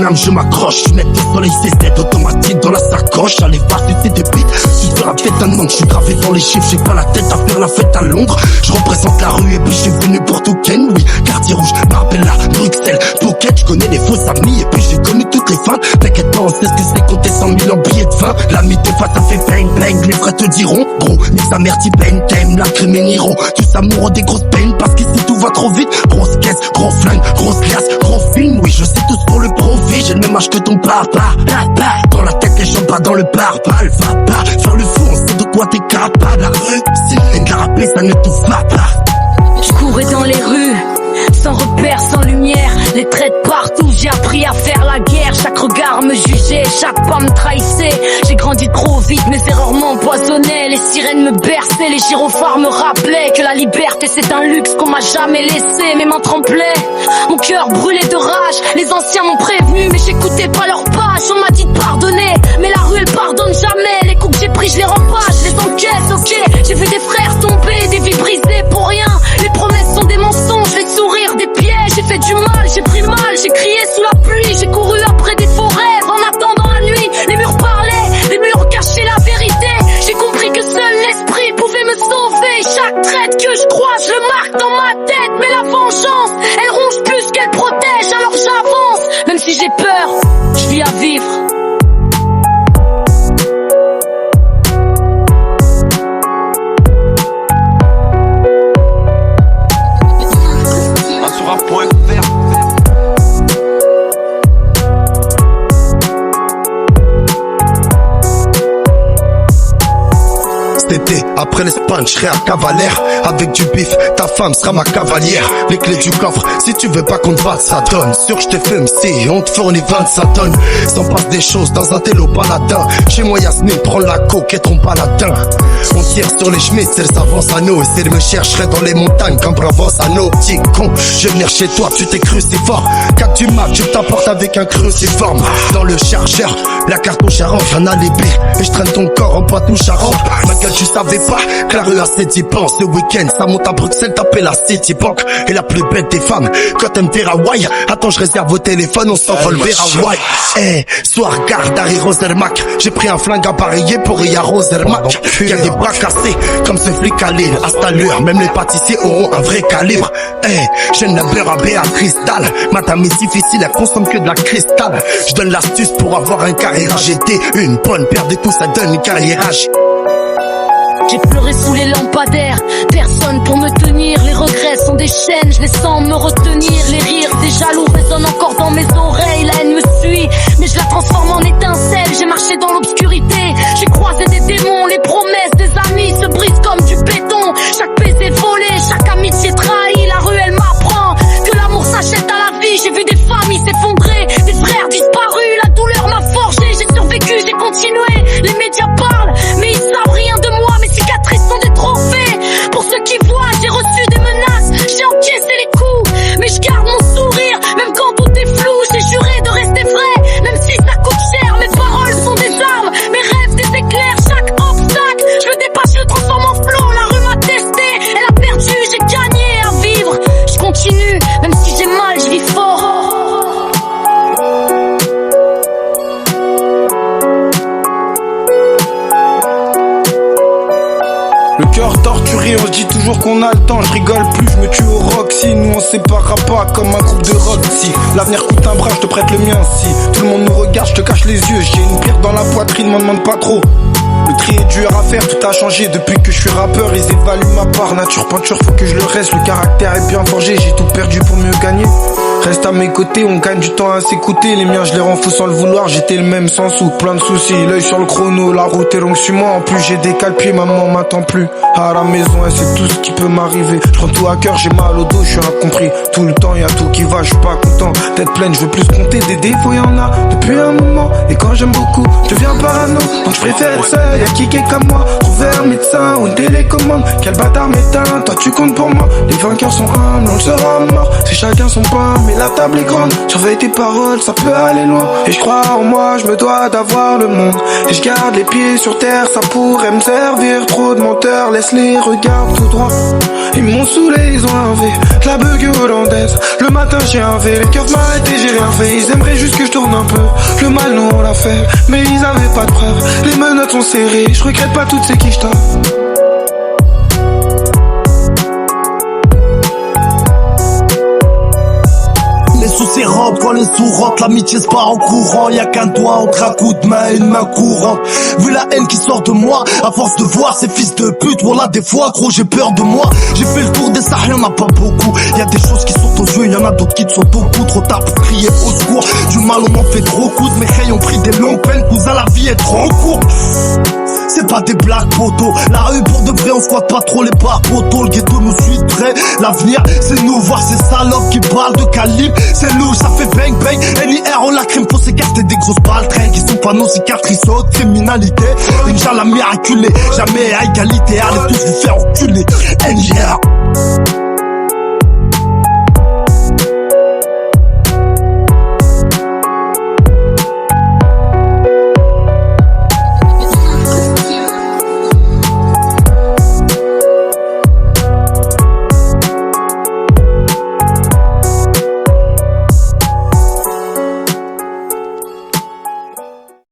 âme je m'accroche. Net au soleil CZ automatique dans la sacoche. Allez va sucer des bites, tu feras peut-être un manque. Je suis gravé dans les chiffres, j'ai pas la tête à faire la fête à Londres. Je représente la rue et puis je suis venu pour tout ken. Oui, quartier rouge, Marbella, Bruxelles, Phuket. Je connais les faux amis et puis j'ai connu toutes les fins. T'inquiète pas, on sait ce que c'est compter 100 000 en billets de vin. L'ami des fois ça fait bang bang, les vrais te diront gros, nique sa mère t'y baigne, t'aimes la crime et Niro. Tous amoureux des grosses peines parce qu'ici tout va trop vite. Grosse caisse, gros flingue, grosse glace, gros film. Oui, je sais tous pour le profit, j'ai le même âge que ton papa. Dans la tête les gens pas dans le pare-balles. Va pas faire le fou, on sait de quoi t'es capable. La rue, c'est une carapée, ça ne t'ouvre pas. Je courais dans les rues, sans repère, sans lumière, les traits de partout, j'ai appris à faire la guerre. Chaque regard me jugeait, chaque pas me trahissait. J'ai grandi trop vite, mes erreurs m'empoisonnaient. Les sirènes me berçaient, les gyrophares me rappelaient que la liberté c'est un luxe qu'on m'a jamais laissé. Mes mains tremblaient, mon cœur brûlait de rage. Les anciens m'ont prévenu mais j'écoutais pas leur page. On m'a dit de pardonner, mais la rue elle pardonne jamais. Les coups que j'ai pris je les rends pas, je les encaisse, ok. J'ai vu des frères tomber, des vies brisées pour rien. Les promesses sont des mensonges, les sourires des pièges. J'ai fait du mal, j'ai pris mal, j'ai crié sous la pluie. J'ai couru après des faux rêves en attendant la nuit. Les murs parlaient, les murs cachaient la vérité. J'ai compris que seul l'esprit pouvait me sauver. Chaque traite que je croise, je le marque dans ma tête. Mais la vengeance, elle ronge plus qu'elle protège. Alors j'avance, même si j'ai peur, je vis à vivre. C'était après l'Espagne, je serai un cavalaire. Avec du bif, ta femme sera ma cavalière. Les clés du coffre, si tu veux pas qu'on te batte, ça donne. Sûr que je te fume si on te fournit 25 tonnes. S'en passe des choses dans un télo paladin. Chez moi Yasmine, prends la coke et trompe paladin. On tire sur les chemises, elles avancent à nous. Et si elles me chercheraient dans les montagnes, comme avance à nos petits cons. Je vais venir chez toi, tu t'es cru si fort. Quand tu m'as, tu t'apportes avec un cruciforme. Dans le chargeur, la cartouche à rentre, un alibi. Et je traîne ton corps en Poitou-Charentes. Ma gueule, tu savais pas que la rue a ses 10 plans. Ce week-end, ça monte à Bruxelles, taper la Citibank. Et la plus belle des femmes, quand elle me verra Hawaii. Attends, je réserve au téléphone, on s'envole vers Hawaii. Eh, soir garde, Harry Rosermac. J'ai pris un flingue appareillé pour Ria Rosermac. Y'a des bras cassés, comme ce flic à Lille. À cette allure, même les pâtissiers auront un vrai calibre. Eh, j'aime la beurre à Béatrice Dalle. Madame est difficile, elle consomme que de la cristal. Je donne l'astuce pour avoir un carriérage. J'étais une bonne paire de coups, ça donne une carriérage. J'ai pleuré sous les lampadaires, personne pour me tenir. Les regrets sont des chaînes, je les sens me retenir. Les rires des jaloux résonnent encore dans mes oreilles. La haine me suit, mais je la transforme en étincelle. J'ai marché dans l'obscurité, j'ai croisé des démons. Les promesses des amis se brisent comme du béton. Chaque baiser volé, chaque amitié trahie. La rue elle m'apprend que l'amour s'achète à la vie. J'ai vu des familles s'effondrer, des frères disparus. La douleur m'a forgé, j'ai survécu, j'ai continué. Les médias parlent, mais ils savent rien de moi. Mes cicatrices sont des trophées. Pour ceux qui voient, j'ai reçu des menaces, j'ai encaissé les coups, mais je garde mon sourire, même quand tout est flou. J'ai juré de rester vrai, même si ça coûte cher. Mes paroles sont des armes, mes rêves des éclairs. Chaque obstacle, je le dépasse, je le transforme en flot. La rue m'a testé, elle a perdu, j'ai gagné à vivre. Je continue, même si j'ai mal, je vis fort. Le cœur torturé, on se dit toujours qu'on a le temps. Je rigole plus, je me tue au rock. Si nous on séparera pas comme un groupe de rock. Si l'avenir coûte un bras, je te prête le mien. Si tout le monde nous regarde, je te cache les yeux. J'ai une pierre dans la poitrine, m'en demande pas trop. Le tri est dur à faire, tout a changé depuis que je suis rappeur. Ils évaluent ma part, nature, peinture, faut que je le reste. Le caractère est bien forgé, j'ai tout perdu pour mieux gagner. Reste à mes côtés, on gagne du temps à s'écouter. Les miens je les rends fous sans le vouloir, j'étais le même sans sous. Plein de soucis, l'œil sur le chrono, la route est longue, suis-moi. En plus j'ai des calpiers, maman m'attend plus. À la maison, elle sait tout ce qui peut m'arriver. Je prends tout à cœur, j'ai mal au dos, je suis incompris. Tout le temps y'a tout qui va, je suis pas content. Tête pleine, je veux plus compter, des défauts y'en a depuis un moment. Et quand j'aime beaucoup, je deviens parano. Donc je préfère être seul, y'a qui est comme moi. Trouver un médecin ou une télécommande. Quel bâtard m'éteint, toi tu comptes pour moi. Les vainqueurs sont humbles, on le sera mort. C'est chacun son pain, mais la table est grande. Surveille tes paroles, ça peut aller loin. Et je crois en moi, je me dois d'avoir le monde. Et je garde les pieds sur terre, ça pourrait me servir. Trop de menteurs, laisse-les, regarde tout droit. Ils m'ont saoulé, ils ont un V, de la bug hollandaise. Le matin j'ai un V, les keufs m'arrêtent et j'ai rien fait. Ils aimeraient juste que je tourne un peu, le mal nous on l'a fait. Mais ils avaient pas de preuves, les menottes sont serrées. Je regrette pas toutes ces quichetas. Les soucis rentrent quand les sous rentrent, l'amitié se part en courant. Y'a qu'un doigt entre un coup de main et une main courante. Vu la haine qui sort de moi, à force de voir ces fils de pute, voilà des fois gros j'ai peur de moi. J'ai fait le tour des sacs, y'en a pas beaucoup. Y'a des choses qui sautent aux yeux, y'en a d'autres qui te sautent au cou. Trop tard pour crier au secours, du mal on en fait trop coudre. Mes rayons ont pris des longues peines, cousin la vie est trop courte. C'est pas des blagues poteaux, la rue pour de vrai on squatte pas trop les bars poteaux. Le ghetto nous suit de près, l'avenir c'est nous. Voir ces salopes qui parlent de calibre, c'est louche, ça fait bang bang. NIR on la crème, faut s'écarter des grosses balles train qui sont pas nos cicatrices hautes, criminalité. Inch'Allah miraculé, jamais à égalité, allez tous vous faire enculer. NIR